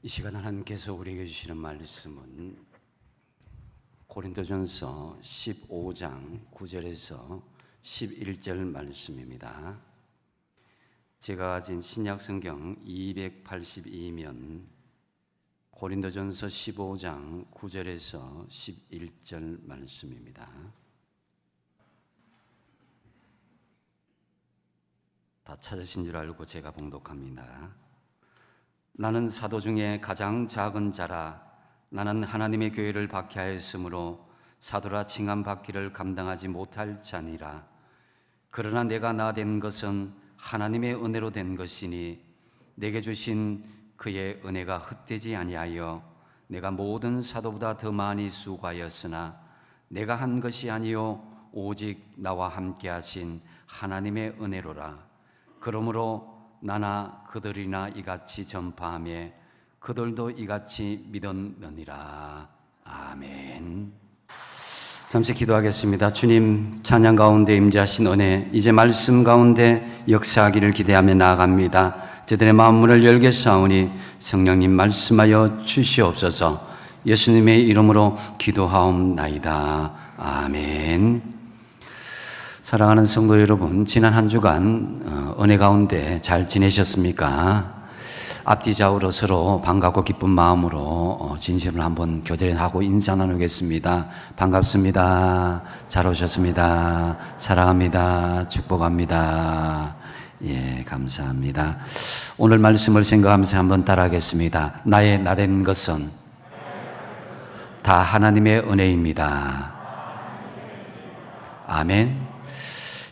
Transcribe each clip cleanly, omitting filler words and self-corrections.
이 시간 하나님께서 우리에게 주시는 말씀은 고린도전서 15장 9절에서 11절 말씀입니다. 제가 가진 신약성경 282면 고린도전서 15장 9절에서 11절 말씀입니다. 다 찾으신 줄 알고 제가 봉독합니다. 나는 사도 중에 가장 작은 자라. 나는 하나님의 교회를 박해하였으므로 사도라 칭함 받기를 감당하지 못할 자니라. 그러나 내가 나 된 것은 하나님의 은혜로 된 것이니 내게 주신 그의 은혜가 헛되지 아니하여 내가 모든 사도보다 더 많이 수고하였으나 내가 한 것이 아니요 오직 나와 함께 하신 하나님의 은혜로라. 그러므로 나나 그들이나 이같이 전파하며 그들도 이같이 믿었느니라. 아멘. 잠시 기도하겠습니다. 주님, 찬양 가운데 임재하신 은혜, 이제 말씀 가운데 역사하기를 기대하며 나아갑니다. 저들의 마음문을 열겠사오니 성령님 말씀하여 주시옵소서. 예수님의 이름으로 기도하옵나이다. 아멘. 사랑하는 성도 여러분, 지난 한 주간 은혜 가운데 잘 지내셨습니까? 앞뒤 좌우로 서로 반갑고 기쁜 마음으로 진심을 한번 교제하고 인사 나누겠습니다. 반갑습니다. 잘 오셨습니다. 사랑합니다. 축복합니다. 예, 감사합니다. 오늘 말씀을 생각하면서 한번 따라하겠습니다. 나의 나된 것은 다 하나님의 은혜입니다. 아멘.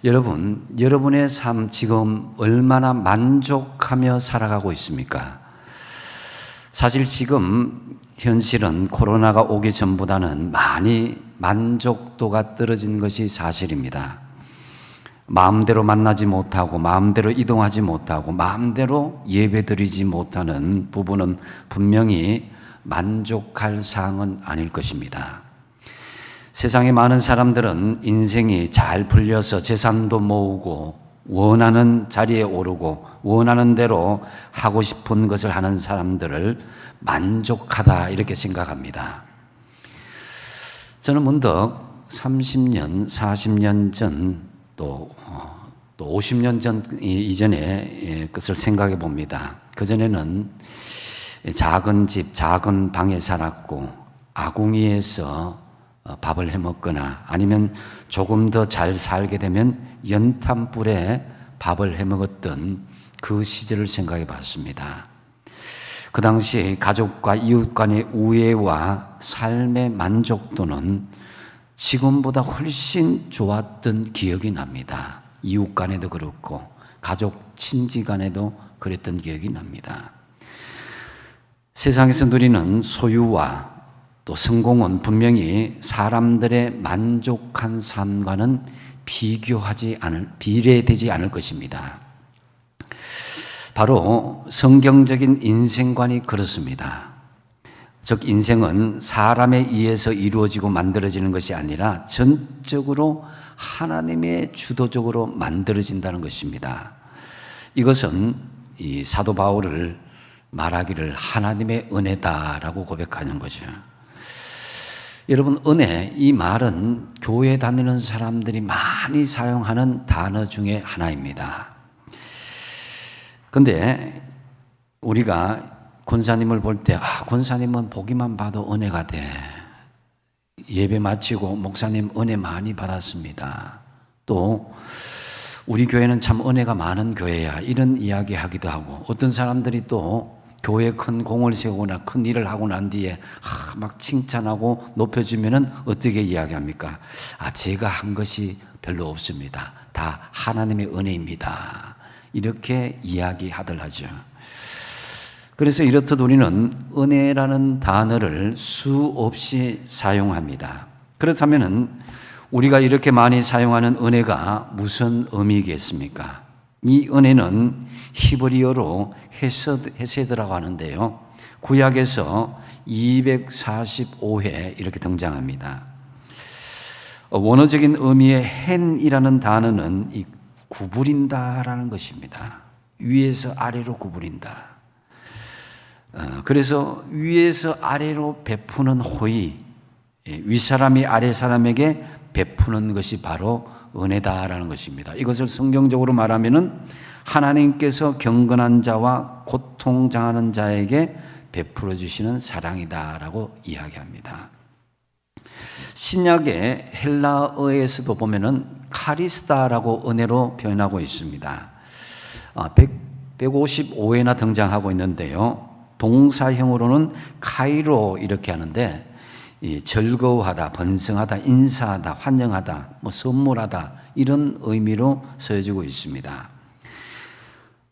여러분, 여러분의 삶 지금 얼마나 만족하며 살아가고 있습니까? 사실 지금 현실은 코로나가 오기 전보다는 많이 만족도가 떨어진 것이 사실입니다. 마음대로 만나지 못하고 마음대로 이동하지 못하고 마음대로 예배드리지 못하는 부분은 분명히 만족할 사항은 아닐 것입니다. 세상에 많은 사람들은 인생이 잘 풀려서 재산도 모으고 원하는 자리에 오르고 원하는 대로 하고 싶은 것을 하는 사람들을 만족하다 이렇게 생각합니다. 저는 문득 30년, 40년 전 또 50년 전 이전의 것을 생각해 봅니다. 그전에는 작은 집, 작은 방에 살았고 아궁이에서 밥을 해 먹거나 아니면 조금 더 잘 살게 되면 연탄불에 밥을 해 먹었던 그 시절을 생각해 봤습니다. 그 당시 가족과 이웃 간의 우애와 삶의 만족도는 지금보다 훨씬 좋았던 기억이 납니다. 이웃 간에도 그렇고 가족 친지 간에도 그랬던 기억이 납니다. 세상에서 누리는 소유와 또 성공은 분명히 사람들의 만족한 삶과는 비례되지 않을 것입니다. 바로 성경적인 인생관이 그렇습니다. 즉 인생은 사람에 의해서 이루어지고 만들어지는 것이 아니라 전적으로 하나님의 주도적으로 만들어진다는 것입니다. 이것은 이 사도 바울을 말하기를 하나님의 은혜다라고 고백하는 거죠. 여러분, 은혜, 이 말은 교회 다니는 사람들이 많이 사용하는 단어 중에 하나입니다. 그런데 우리가 권사님을 볼 때, 권사님은 보기만 봐도 은혜가 돼. 예배 마치고 목사님 은혜 많이 받았습니다. 또 우리 교회는 참 은혜가 많은 교회야. 이런 이야기 하기도 하고, 어떤 사람들이 또 교회에 큰 공을 세우거나 큰 일을 하고 난 뒤에 막 칭찬하고 높여주면은 어떻게 이야기합니까? 제가 한 것이 별로 없습니다. 다 하나님의 은혜입니다. 이렇게 이야기하더라죠. 그래서 이렇듯 우리는 은혜라는 단어를 수없이 사용합니다. 그렇다면은 우리가 이렇게 많이 사용하는 은혜가 무슨 의미겠습니까? 이 은혜는 히브리어로 헤세드라고 하는데요. 구약에서 245회 이렇게 등장합니다. 원어적인 의미의 헨이라는 단어는 이 구부린다라는 것입니다. 위에서 아래로 구부린다. 그래서 위에서 아래로 베푸는 호의, 윗사람이 아래사람에게 베푸는 것이 바로 은혜다라는 것입니다. 이것을 성경적으로 말하면은 하나님께서 경건한 자와 고통당하는 자에게 베풀어 주시는 사랑이다라고 이야기합니다. 신약의 헬라어에서도 보면은 카리스다라고 은혜로 표현하고 있습니다. 155회나 등장하고 있는데요. 동사형으로는 카이로 이렇게 하는데, 즐거워하다, 번성하다, 인사하다, 환영하다, 선물하다 이런 의미로 쓰여지고 있습니다.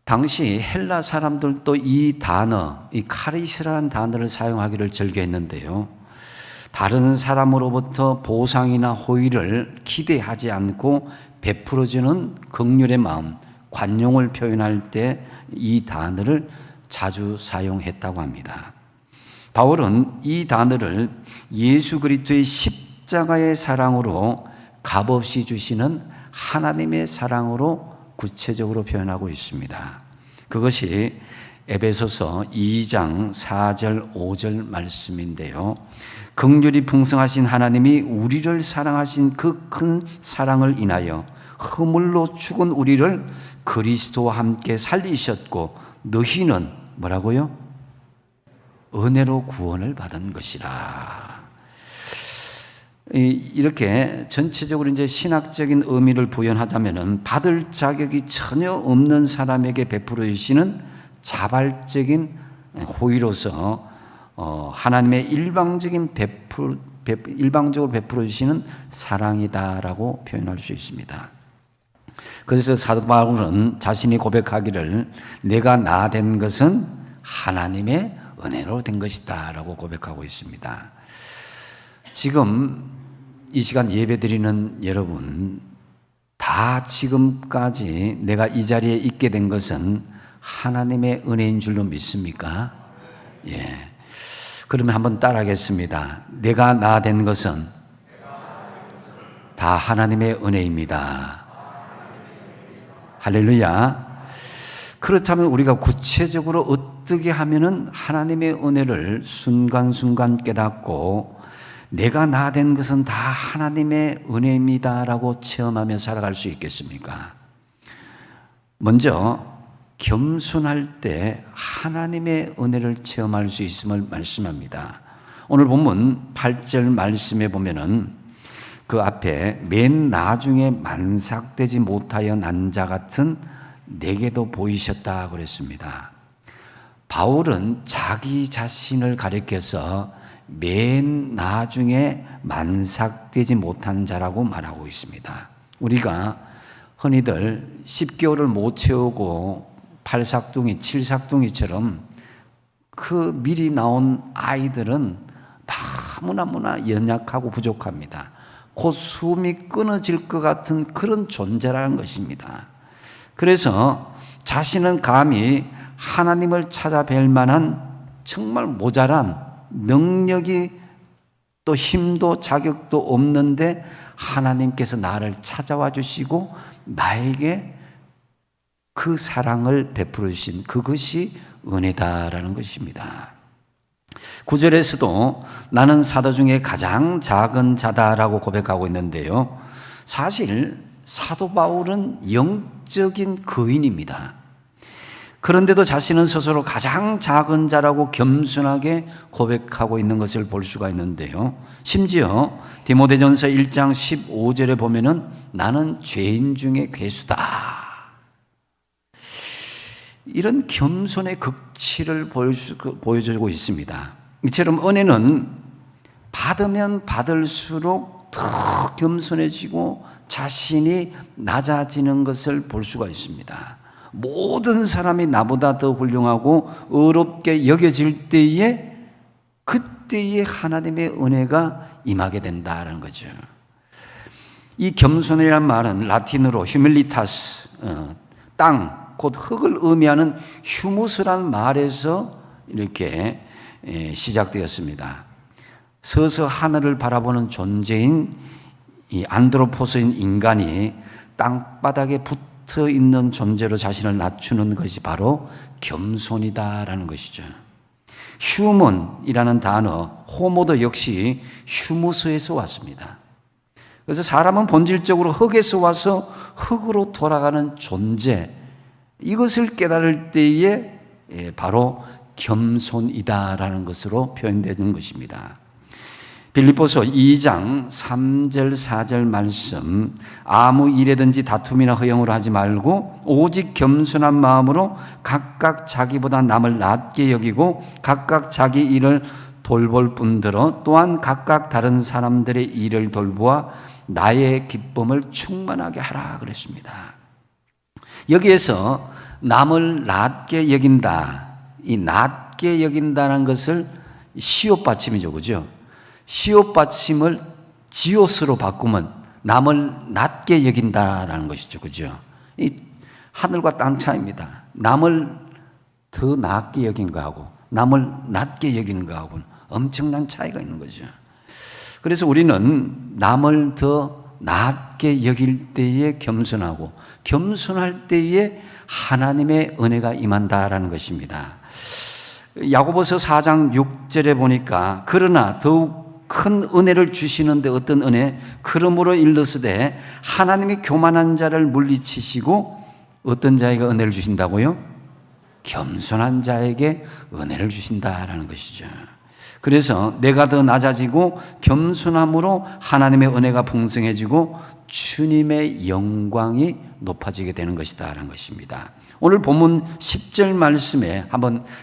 당시 헬라 사람들도 이 단어, 이 카리스라는 단어를 사용하기를 즐겨했는데요. 다른 사람으로부터 보상이나 호의를 기대하지 않고 베풀어주는 긍휼의 마음, 관용을 표현할 때 이 단어를 자주 사용했다고 합니다. 바울은 이 단어를 예수 그리스도의 십자가의 사랑으로 값없이 주시는 하나님의 사랑으로 구체적으로 표현하고 있습니다. 그것이 에베소서 2장 4절 5절 말씀인데요. 긍휼이 풍성하신 하나님이 우리를 사랑하신 그 큰 사랑을 인하여 허물로 죽은 우리를 그리스도와 함께 살리셨고 너희는 뭐라고요? 은혜로 구원을 받은 것이라. 이렇게 전체적으로 이제 신학적인 의미를 부연하자면은 받을 자격이 전혀 없는 사람에게 베풀어 주시는 자발적인 호의로서 하나님의 일방적으로 베풀어 주시는 사랑이다라고 표현할 수 있습니다. 그래서 사도 바울은 자신이 고백하기를 내가 나 된 것은 하나님의 은혜로 된 것이다라고 고백하고 있습니다. 지금 이 시간 예배드리는 여러분, 다 지금까지 내가 이 자리에 있게 된 것은 하나님의 은혜인 줄로 믿습니까? 예. 그러면 한번 따라하겠습니다. 내가 나 된 것은 다 하나님의 은혜입니다. 할렐루야. 그렇다면 우리가 구체적으로 어떻게 하면은 하나님의 은혜를 순간순간 깨닫고 내가 나 된 것은 다 하나님의 은혜입니다라고 체험하며 살아갈 수 있겠습니까? 먼저 겸손할 때 하나님의 은혜를 체험할 수 있음을 말씀합니다. 오늘 본문 8절 말씀에 보면은 그 앞에 맨 나중에 만삭되지 못하여 난 자 같은 내게도 보이셨다 그랬습니다. 바울은 자기 자신을 가리켜서 맨 나중에 만삭되지 못한 자라고 말하고 있습니다. 우리가 흔히들 10개월을 못 채우고 8삭둥이, 7삭둥이처럼 그 미리 나온 아이들은 너무나 연약하고 부족합니다. 곧 숨이 끊어질 것 같은 그런 존재라는 것입니다. 그래서 자신은 감히 하나님을 찾아뵐 만한 정말 모자란 능력이 또 힘도 자격도 없는데 하나님께서 나를 찾아와 주시고 나에게 그 사랑을 베풀어 주신 그것이 은혜다라는 것입니다. 9절에서도 나는 사도 중에 가장 작은 자다라고 고백하고 있는데요. 사실 사도 바울은 영적인 거인입니다. 그런데도 자신은 스스로 가장 작은 자라고 겸손하게 고백하고 있는 것을 볼 수가 있는데요. 심지어 디모데전서 1장 15절에 보면은 나는 죄인 중에 괴수다. 이런 겸손의 극치를 보여주고 있습니다. 이처럼 은혜는 받으면 받을수록 더 겸손해지고 자신이 낮아지는 것을 볼 수가 있습니다. 모든 사람이 나보다 더 훌륭하고 어렵게 여겨질 때에 그때에 하나님의 은혜가 임하게 된다는 거죠. 이 겸손이란 말은 라틴어로 휴밀리타스, 땅, 곧 흙을 의미하는 휴무스란 말에서 이렇게 시작되었습니다. 서서 하늘을 바라보는 존재인 이 안드로포스인 인간이 땅바닥에 붙어 있는 존재로 자신을 낮추는 것이 바로 겸손이다라는 것이죠. 휴먼이라는 단어, 호모도 역시 휴무스에서 왔습니다. 그래서 사람은 본질적으로 흙에서 와서 흙으로 돌아가는 존재, 이것을 깨달을 때에 바로 겸손이다라는 것으로 표현되는 것입니다. 빌립보서 2장 3절 4절 말씀, 아무 일에든지 다툼이나 허영으로 하지 말고 오직 겸손한 마음으로 각각 자기보다 남을 낮게 여기고 각각 자기 일을 돌볼 뿐더러 또한 각각 다른 사람들의 일을 돌보아 나의 기쁨을 충만하게 하라 그랬습니다. 여기에서 남을 낮게 여긴다, 이 낮게 여긴다는 것을 시옷 받침이죠, 그죠? 시옷 받침을 지옷으로 바꾸면 남을 낮게 여긴다라는 것이죠, 그죠? 이 하늘과 땅 차이입니다. 남을 더 낮게 여긴 거하고 남을 낮게 여기는 거하고는 엄청난 차이가 있는 거죠. 그래서 우리는 남을 더 낮게 여길 때에 겸손하고 겸손할 때에 하나님의 은혜가 임한다라는 것입니다. 야고보서 4장 6절에 보니까 그러나 더욱 큰 은혜를 주시는데 어떤 은혜? 그러므로 일러스되 하나님이 교만한 자를 물리치시고 어떤 자에게 은혜를 주신다고요? 겸손한 자에게 은혜를 주신다라는 것이죠. 그래서 내가 더 낮아지고 겸손함으로 하나님의 은혜가 풍성해지고 주님의 영광이 높아지게 되는 것이다라는 것입니다. 오늘 본문 10절 말씀에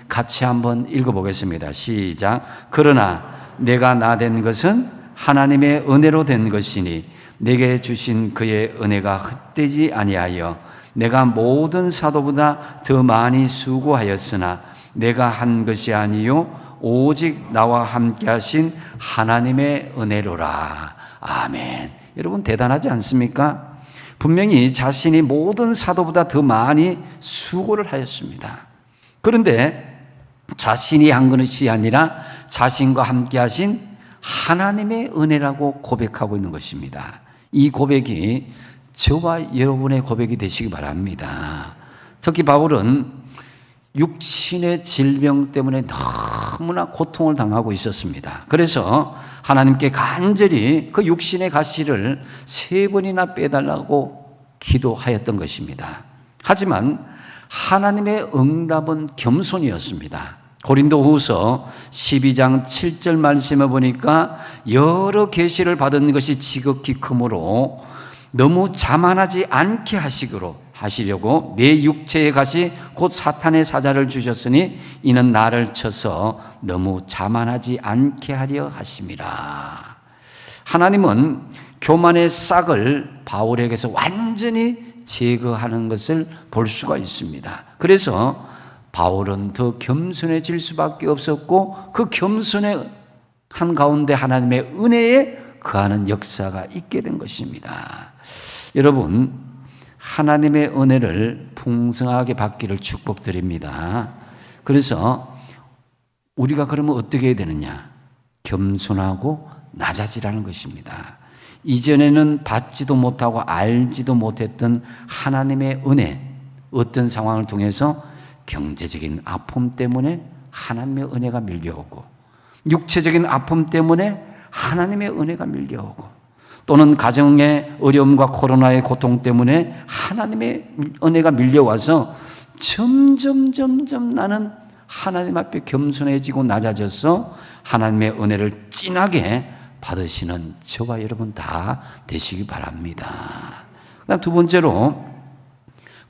같이 한번 읽어보겠습니다. 시작. 그러나 내가 나 된 것은 하나님의 은혜로 된 것이니 내게 주신 그의 은혜가 헛되지 아니하여 내가 모든 사도보다 더 많이 수고하였으나 내가 한 것이 아니요 오직 나와 함께 하신 하나님의 은혜로라. 아멘. 여러분 대단하지 않습니까? 분명히 자신이 모든 사도보다 더 많이 수고를 하였습니다. 그런데 자신이 한 것이 아니라 자신과 함께 하신 하나님의 은혜라고 고백하고 있는 것입니다. 이 고백이 저와 여러분의 고백이 되시기 바랍니다. 특히 바울은 육신의 질병 때문에 너무나 고통을 당하고 있었습니다. 그래서 하나님께 간절히 그 육신의 가시를 3번이나 빼달라고 기도하였던 것입니다. 하지만 하나님의 응답은 겸손이었습니다. 고린도후서 12장 7절 말씀에 보니까 여러 계시를 받은 것이 지극히 크므로 너무 자만하지 않게 하시려고 내 육체의 가시 곧 사탄의 사자를 주셨으니 이는 나를 쳐서 너무 자만하지 않게 하려 하심이라. 하나님은 교만의 싹을 바울에게서 완전히 제거하는 것을 볼 수가 있습니다. 그래서 바울은 더 겸손해질 수밖에 없었고 그 겸손의 한가운데 하나님의 은혜에 거하는 역사가 있게 된 것입니다. 여러분, 하나님의 은혜를 풍성하게 받기를 축복드립니다. 그래서 우리가 그러면 어떻게 해야 되느냐? 겸손하고 낮아지라는 것입니다. 이전에는 받지도 못하고 알지도 못했던 하나님의 은혜, 어떤 상황을 통해서 경제적인 아픔 때문에 하나님의 은혜가 밀려오고 육체적인 아픔 때문에 하나님의 은혜가 밀려오고 또는 가정의 어려움과 코로나의 고통 때문에 하나님의 은혜가 밀려와서 점점 나는 하나님 앞에 겸손해지고 낮아져서 하나님의 은혜를 진하게 받으시는 저와 여러분 다 되시기 바랍니다. 그다음 두 번째로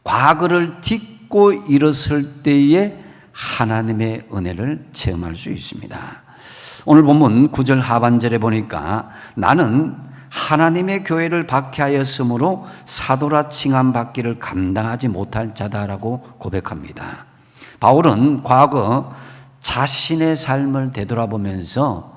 과거를 딛고 일어설 때에 하나님의 은혜를 체험할 수 있습니다. 오늘 본문 9절 하반절에 보니까 나는 하나님의 교회를 박해하였으므로 사도라 칭함받기를 감당하지 못할 자다라고 고백합니다. 바울은 과거 자신의 삶을 되돌아보면서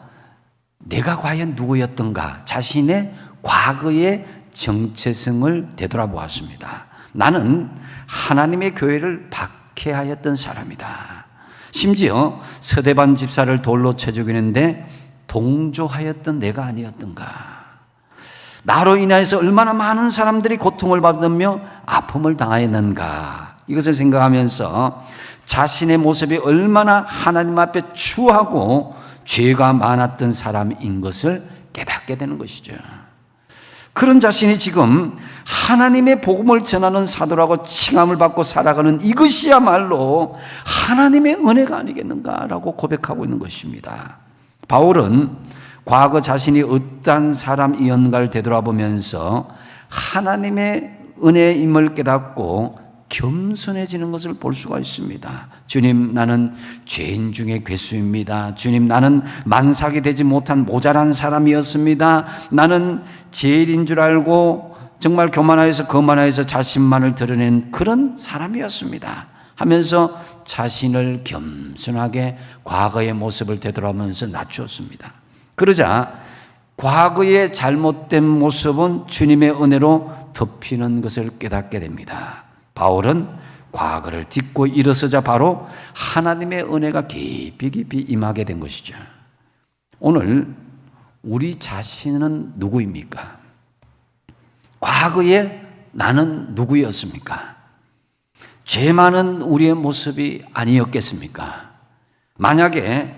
내가 과연 누구였던가 자신의 과거의 정체성을 되돌아보았습니다. 나는 하나님의 교회를 박해하였던 사람이다. 심지어 서대반 집사를 돌로 쳐 죽이는데 동조하였던 내가 아니었던가. 나로 인하여서 얼마나 많은 사람들이 고통을 받으며 아픔을 당하였는가. 이것을 생각하면서 자신의 모습이 얼마나 하나님 앞에 추하고 죄가 많았던 사람인 것을 깨닫게 되는 것이죠. 그런 자신이 지금 하나님의 복음을 전하는 사도라고 칭함을 받고 살아가는 이것이야말로 하나님의 은혜가 아니겠는가라고 고백하고 있는 것입니다. 바울은 과거 자신이 어떠한 사람이었는가를 되돌아보면서 하나님의 은혜임을 깨닫고 겸손해지는 것을 볼 수가 있습니다. 주님, 나는 죄인 중에 괴수입니다. 주님, 나는 만삭이 되지 못한 모자란 사람이었습니다. 나는 제일인 줄 알고 정말 교만하여서 거만하여서 자신만을 드러낸 그런 사람이었습니다 하면서 자신을 겸손하게 과거의 모습을 되돌아보면서 낮추었습니다. 그러자 과거의 잘못된 모습은 주님의 은혜로 덮이는 것을 깨닫게 됩니다. 바울은 과거를 딛고 일어서자 바로 하나님의 은혜가 깊이 임하게 된 것이죠. 오늘 우리 자신은 누구입니까? 과거에 나는 누구였습니까? 죄 많은 우리의 모습이 아니었겠습니까? 만약에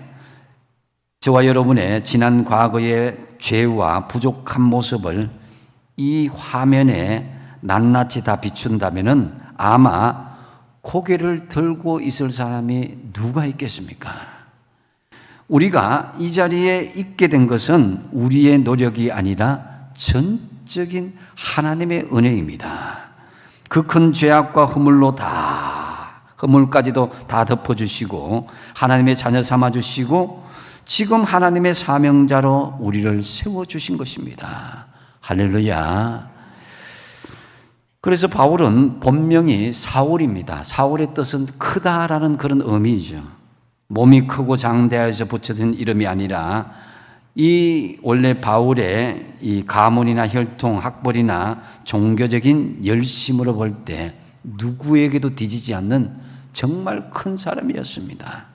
저와 여러분의 지난 과거의 죄와 부족한 모습을 이 화면에 낱낱이 다 비춘다면은 아마 고개를 들고 있을 사람이 누가 있겠습니까? 우리가 이 자리에 있게 된 것은 우리의 노력이 아니라 전적인 하나님의 은혜입니다. 그 큰 죄악과 허물까지도 다 덮어주시고 하나님의 자녀 삼아주시고 지금 하나님의 사명자로 우리를 세워주신 것입니다. 할렐루야. 그래서 바울은 본명이 사울입니다. 사울의 뜻은 크다라는 그런 의미죠. 몸이 크고 장대해서 붙여진 이름이 아니라 이 원래 바울의 이 가문이나 혈통, 학벌이나 종교적인 열심으로 볼 때 누구에게도 뒤지지 않는 정말 큰 사람이었습니다.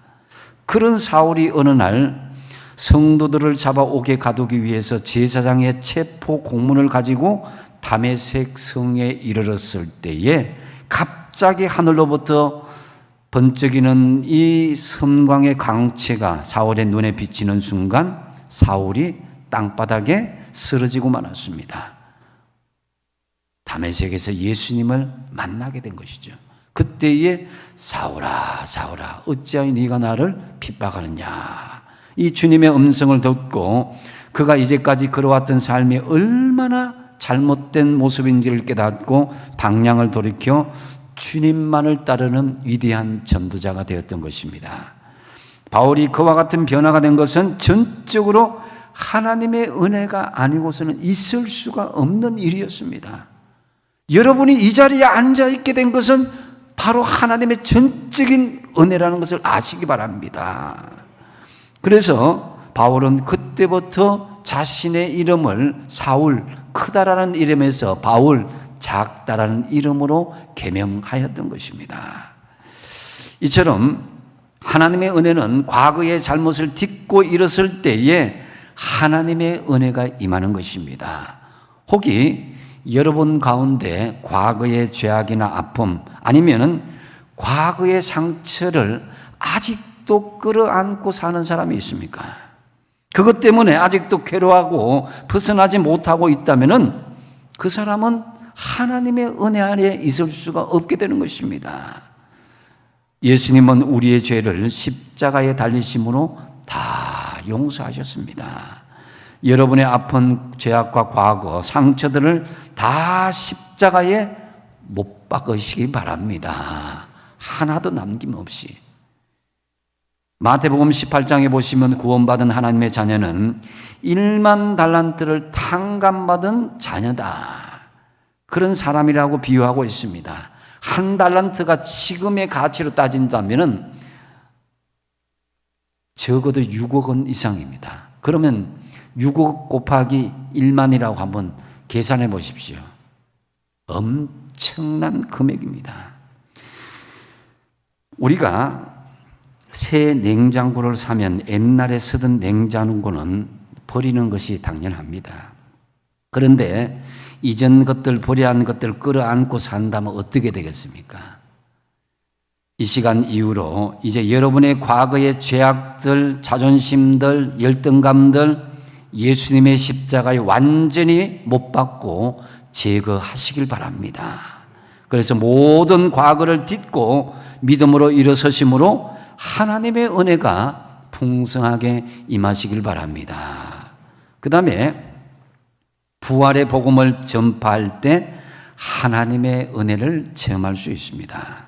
그런 사울이 어느 날 성도들을 잡아오게 가두기 위해서 제사장의 체포 공문을 가지고 다메섹 성에 이르렀을 때에 갑자기 하늘로부터 번쩍이는 이 섬광의 광채가 사울의 눈에 비치는 순간 사울이 땅바닥에 쓰러지고 말았습니다. 다메섹에서 예수님을 만나게 된 것이죠. 그때에 사울아 사울아 어찌하여 네가 나를 핍박하느냐. 이 주님의 음성을 듣고 그가 이제까지 걸어왔던 삶이 얼마나 잘못된 모습인지를 깨닫고 방향을 돌이켜 주님만을 따르는 위대한 전도자가 되었던 것입니다. 바울이 그와 같은 변화가 된 것은 전적으로 하나님의 은혜가 아니고서는 있을 수가 없는 일이었습니다. 여러분이 이 자리에 앉아있게 된 것은 바로 하나님의 전적인 은혜라는 것을 아시기 바랍니다. 그래서 바울은 그때부터 자신의 이름을 사울, 크다라는 이름에서 바울, 작다라는 이름으로 개명하였던 것입니다. 이처럼 하나님의 은혜는 과거의 잘못을 딛고 일었을 때에 하나님의 은혜가 임하는 것입니다. 혹이 여러분 가운데 과거의 죄악이나 아픔 아니면은 과거의 상처를 아직도 끌어안고 사는 사람이 있습니까? 그것 때문에 아직도 괴로워하고 벗어나지 못하고 있다면은 그 사람은 하나님의 은혜 안에 있을 수가 없게 되는 것입니다. 예수님은 우리의 죄를 십자가에 달리심으로 다 용서하셨습니다. 여러분의 아픈 죄악과 과거, 상처들을 다 십자가에 못 박으시기 바랍니다. 하나도 남김없이. 마태복음 18장에 보시면 구원받은 하나님의 자녀는 1만 달란트를 탕감받은 자녀다. 그런 사람이라고 비유하고 있습니다. 한 달란트가 지금의 가치로 따진다면 적어도 6억 원 이상입니다. 그러면 6억 곱하기 1만이라고 한번 계산해 보십시오. 엄청난 금액입니다. 우리가 새 냉장고를 사면 옛날에 쓰던 냉장고는 버리는 것이 당연합니다. 그런데 이전 것들, 버려야 하는 것들 끌어안고 산다면 어떻게 되겠습니까? 이 시간 이후로 이제 여러분의 과거의 죄악들, 자존심들, 열등감들 예수님의 십자가에 완전히 못 박고 제거하시길 바랍니다. 그래서 모든 과거를 딛고 믿음으로 일어서심으로 하나님의 은혜가 풍성하게 임하시길 바랍니다. 그 다음에 부활의 복음을 전파할 때 하나님의 은혜를 체험할 수 있습니다.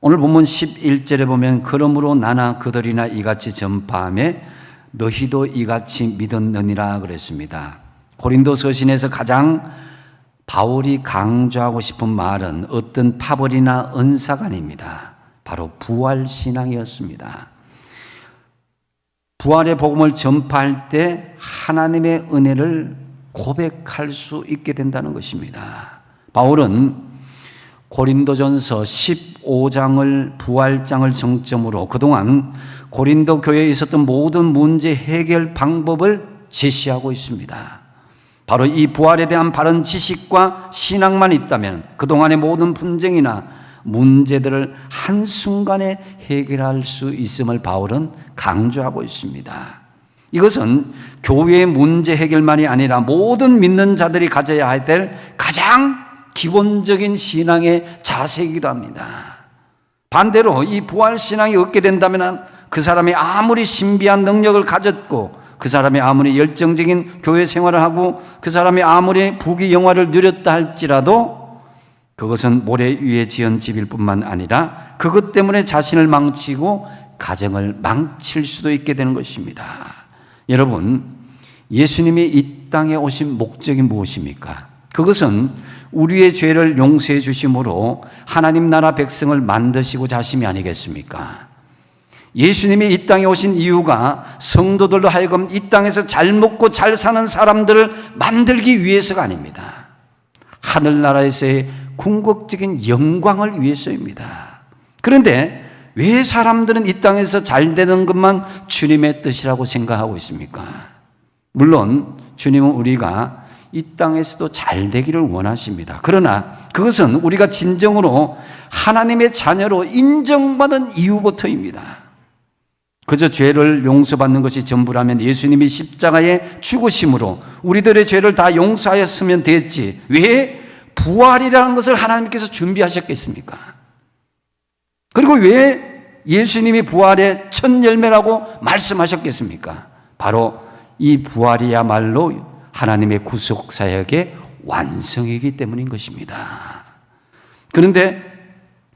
오늘 본문 11절에 보면 그러므로 나나 그들이나 이같이 전파하며 너희도 이같이 믿었느니라 그랬습니다. 고린도 서신에서 가장 바울이 강조하고 싶은 말은 어떤 파벌이나 은사가 아닙니다. 바로 부활신앙이었습니다. 부활의 복음을 전파할 때 하나님의 은혜를 고백할 수 있게 된다는 것입니다. 바울은 고린도전서 15장을 부활장을 정점으로 그동안 고린도 교회에 있었던 모든 문제 해결 방법을 제시하고 있습니다. 바로 이 부활에 대한 바른 지식과 신앙만 있다면 그동안의 모든 분쟁이나 문제들을 한순간에 해결할 수 있음을 바울은 강조하고 있습니다. 이것은 교회의 문제 해결만이 아니라 모든 믿는 자들이 가져야 될 가장 기본적인 신앙의 자세이기도 합니다. 반대로 이 부활신앙이 얻게 된다면 그 사람이 아무리 신비한 능력을 가졌고 그 사람이 아무리 열정적인 교회 생활을 하고 그 사람이 아무리 부귀영화를 누렸다 할지라도 그것은 모래 위에 지은 집일 뿐만 아니라 그것 때문에 자신을 망치고 가정을 망칠 수도 있게 되는 것입니다. 여러분, 예수님이 이 땅에 오신 목적이 무엇입니까? 그것은 우리의 죄를 용서해 주심으로 하나님 나라 백성을 만드시고자 하심이 아니겠습니까? 예수님이 이 땅에 오신 이유가 성도들로 하여금 이 땅에서 잘 먹고 잘 사는 사람들을 만들기 위해서가 아닙니다. 하늘나라에서의 궁극적인 영광을 위해서입니다. 그런데 왜 사람들은 이 땅에서 잘 되는 것만 주님의 뜻이라고 생각하고 있습니까? 물론 주님은 우리가 이 땅에서도 잘 되기를 원하십니다. 그러나 그것은 우리가 진정으로 하나님의 자녀로 인정받은 이유부터입니다. 그저 죄를 용서받는 것이 전부라면 예수님이 십자가에 죽으심으로 우리들의 죄를 다 용서하였으면 됐지 왜 부활이라는 것을 하나님께서 준비하셨겠습니까? 그리고 왜 예수님이 부활의 첫 열매라고 말씀하셨겠습니까? 바로 이 부활이야말로 하나님의 구속사역의 완성이기 때문인 것입니다. 그런데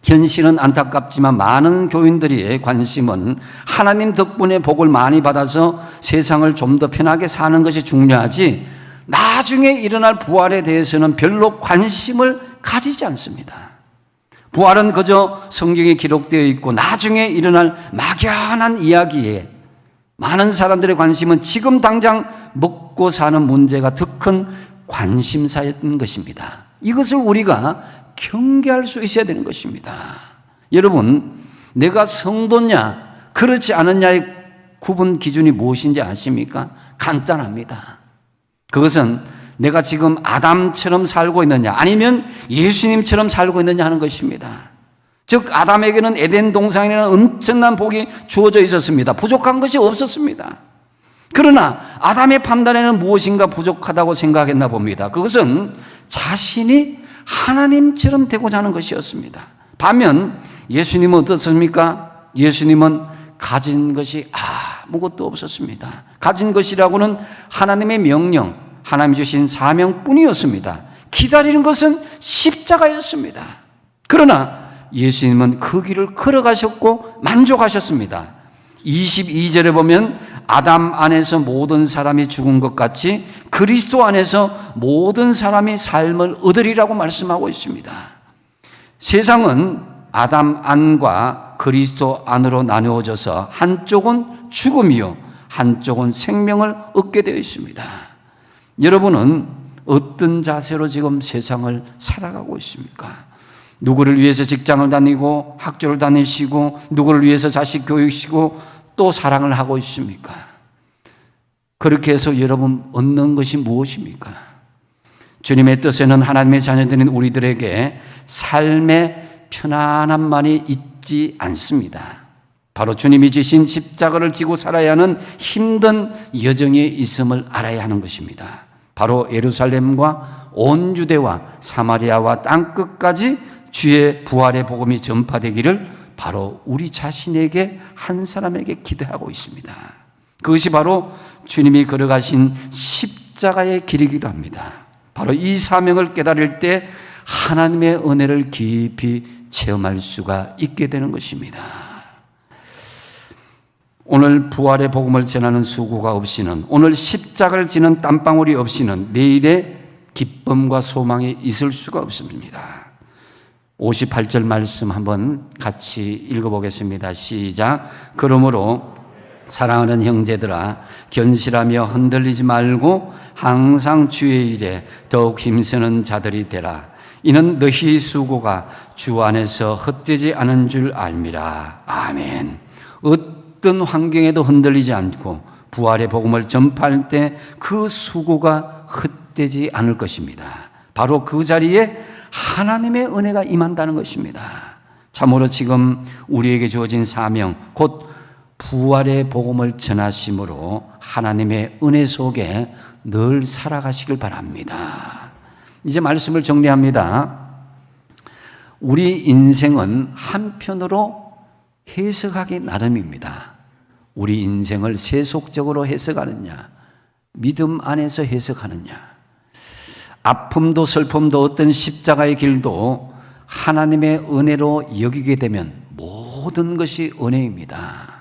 현실은 안타깝지만 많은 교인들의 관심은 하나님 덕분에 복을 많이 받아서 세상을 좀 더 편하게 사는 것이 중요하지 나중에 일어날 부활에 대해서는 별로 관심을 가지지 않습니다. 부활은 그저 성경에 기록되어 있고 나중에 일어날 막연한 이야기에 많은 사람들의 관심은 지금 당장 먹고 사는 문제가 더 큰 관심사였던 것입니다. 이것을 우리가 경계할 수 있어야 되는 것입니다. 여러분, 내가 성도냐 그렇지 않느냐의 구분 기준이 무엇인지 아십니까? 간단합니다. 그것은 내가 지금 아담처럼 살고 있느냐 아니면 예수님처럼 살고 있느냐 하는 것입니다. 즉 아담에게는 에덴 동산이라는 엄청난 복이 주어져 있었습니다. 부족한 것이 없었습니다. 그러나 아담의 판단에는 무엇인가 부족하다고 생각했나 봅니다. 그것은 자신이 하나님처럼 되고자 하는 것이었습니다. 반면 예수님은 어떻습니까? 예수님은 가진 것이 아무것도 없었습니다. 가진 것이라고는 하나님의 명령, 하나님이 주신 사명뿐이었습니다. 기다리는 것은 십자가였습니다. 그러나 예수님은 그 길을 걸어가셨고 만족하셨습니다. 22절에 보면 아담 안에서 모든 사람이 죽은 것 같이 그리스도 안에서 모든 사람이 삶을 얻으리라고 말씀하고 있습니다. 세상은 아담 안과 그리스도 안으로 나누어져서 한쪽은 죽음이요 한쪽은 생명을 얻게 되어 있습니다. 여러분은 어떤 자세로 지금 세상을 살아가고 있습니까? 누구를 위해서 직장을 다니고 학교를 다니시고 누구를 위해서 자식 교육시고 또 사랑을 하고 있습니까? 그렇게 해서 여러분 얻는 것이 무엇입니까? 주님의 뜻에는 하나님의 자녀들인 우리들에게 삶의 편안함만이 잊지 않습니다. 바로 주님이 지신 십자가를 지고 살아야 하는 힘든 여정에 있음을 알아야 하는 것입니다. 바로 예루살렘과 온 유대와 사마리아와 땅끝까지 주의 부활의 복음이 전파되기를 바로 우리 자신에게 한 사람에게 기대하고 있습니다. 그것이 바로 주님이 걸어가신 십자가의 길이기도 합니다. 바로 이 사명을 깨달을 때 하나님의 은혜를 깊이 체험할 수가 있게 되는 것입니다. 오늘 부활의 복음을 전하는 수고가 없이는, 오늘 십자가를 지는 땀방울이 없이는 내일의 기쁨과 소망이 있을 수가 없습니다. 58절 말씀 한번 같이 읽어보겠습니다. 시작. 그러므로 사랑하는 형제들아, 견실하며 흔들리지 말고 항상 주의 일에 더욱 힘쓰는 자들이 되라. 이는 너희 수고가 주 안에서 헛되지 않은 줄 알미라. 아멘. 어떤 환경에도 흔들리지 않고 부활의 복음을 전파할 때 그 수고가 헛되지 않을 것입니다. 바로 그 자리에 하나님의 은혜가 임한다는 것입니다. 참으로 지금 우리에게 주어진 사명, 곧 부활의 복음을 전하심으로 하나님의 은혜 속에 늘 살아가시길 바랍니다. 이제 말씀을 정리합니다. 우리 인생은 한편으로 해석하기 나름입니다. 우리 인생을 세속적으로 해석하느냐, 믿음 안에서 해석하느냐, 아픔도 슬픔도 어떤 십자가의 길도 하나님의 은혜로 여기게 되면 모든 것이 은혜입니다.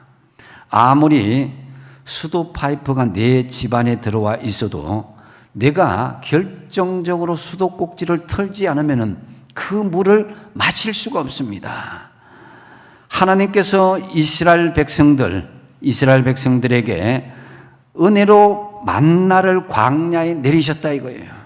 아무리 수도 파이프가 내 집안에 들어와 있어도 내가 결정적으로 수도꼭지를 털지 않으면 그 물을 마실 수가 없습니다. 하나님께서 이스라엘 백성들에게 은혜로 만나를 광야에 내리셨다 이거예요.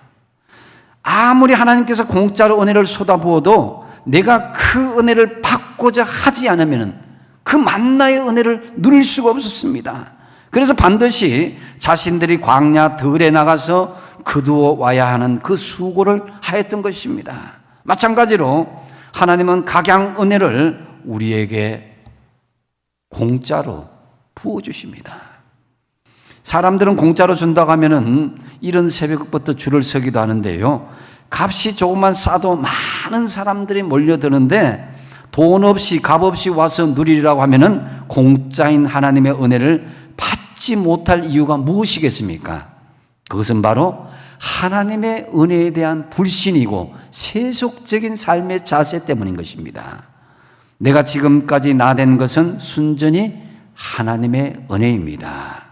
아무리 하나님께서 공짜로 은혜를 쏟아부어도 내가 그 은혜를 받고자 하지 않으면 그 만나의 은혜를 누릴 수가 없었습니다. 그래서 반드시 자신들이 광야 들에 나가서 거두어 와야 하는 그 수고를 하였던 것입니다. 마찬가지로 하나님은 각양 은혜를 우리에게 공짜로 부어주십니다. 사람들은 공짜로 준다고 하면은 이른 새벽부터 줄을 서기도 하는데요. 값이 조금만 싸도 많은 사람들이 몰려드는데 돈 없이 값 없이 와서 누리라고 하면은 공짜인 하나님의 은혜를 받지 못할 이유가 무엇이겠습니까? 그것은 바로 하나님의 은혜에 대한 불신이고 세속적인 삶의 자세 때문인 것입니다. 내가 지금까지 나댄 것은 순전히 하나님의 은혜입니다.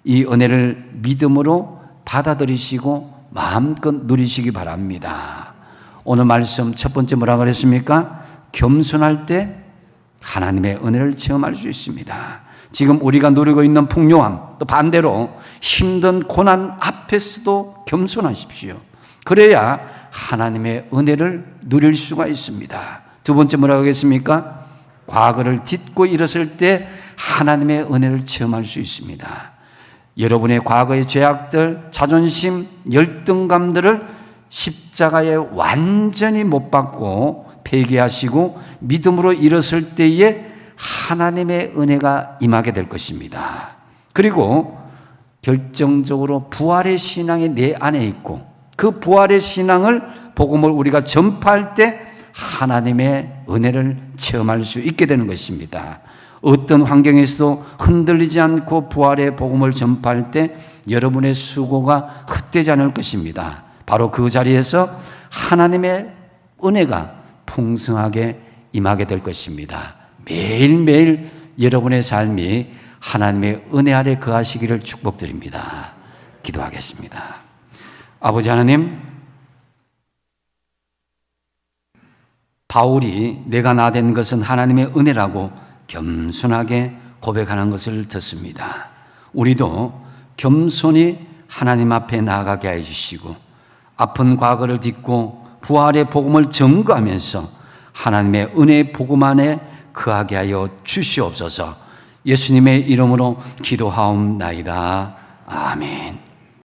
이 은혜를 믿음으로 받아들이시고 마음껏 누리시기 바랍니다. 오늘 말씀 첫 번째 뭐라 그랬습니까? 겸손할 때 하나님의 은혜를 체험할 수 있습니다. 지금 우리가 누리고 있는 풍요함, 또 반대로 힘든 고난 앞에서도 겸손하십시오. 그래야 하나님의 은혜를 누릴 수가 있습니다. 두 번째 뭐라고 하겠습니까? 과거를 딛고 일었을 때 하나님의 은혜를 체험할 수 있습니다. 여러분의 과거의 죄악들, 자존심, 열등감들을 십자가에 완전히 못 박고 폐기하시고 믿음으로 일었을 때에 하나님의 은혜가 임하게 될 것입니다. 그리고 결정적으로 부활의 신앙이 내 안에 있고 그 부활의 신앙을 복음을 우리가 전파할 때 하나님의 은혜를 체험할 수 있게 되는 것입니다. 어떤 환경에서도 흔들리지 않고 부활의 복음을 전파할 때 여러분의 수고가 헛되지 않을 것입니다. 바로 그 자리에서 하나님의 은혜가 풍성하게 임하게 될 것입니다. 매일매일 여러분의 삶이 하나님의 은혜 아래 거하시기를 축복드립니다. 기도하겠습니다. 아버지 하나님, 바울이 내가 나댄 것은 하나님의 은혜라고 겸손하게 고백하는 것을 듣습니다. 우리도 겸손히 하나님 앞에 나아가게 해주시고 아픈 과거를 딛고 부활의 복음을 증거하면서 하나님의 은혜의 복음 안에 거하게 하여 주시옵소서. 예수님의 이름으로 기도하옵나이다. 아멘.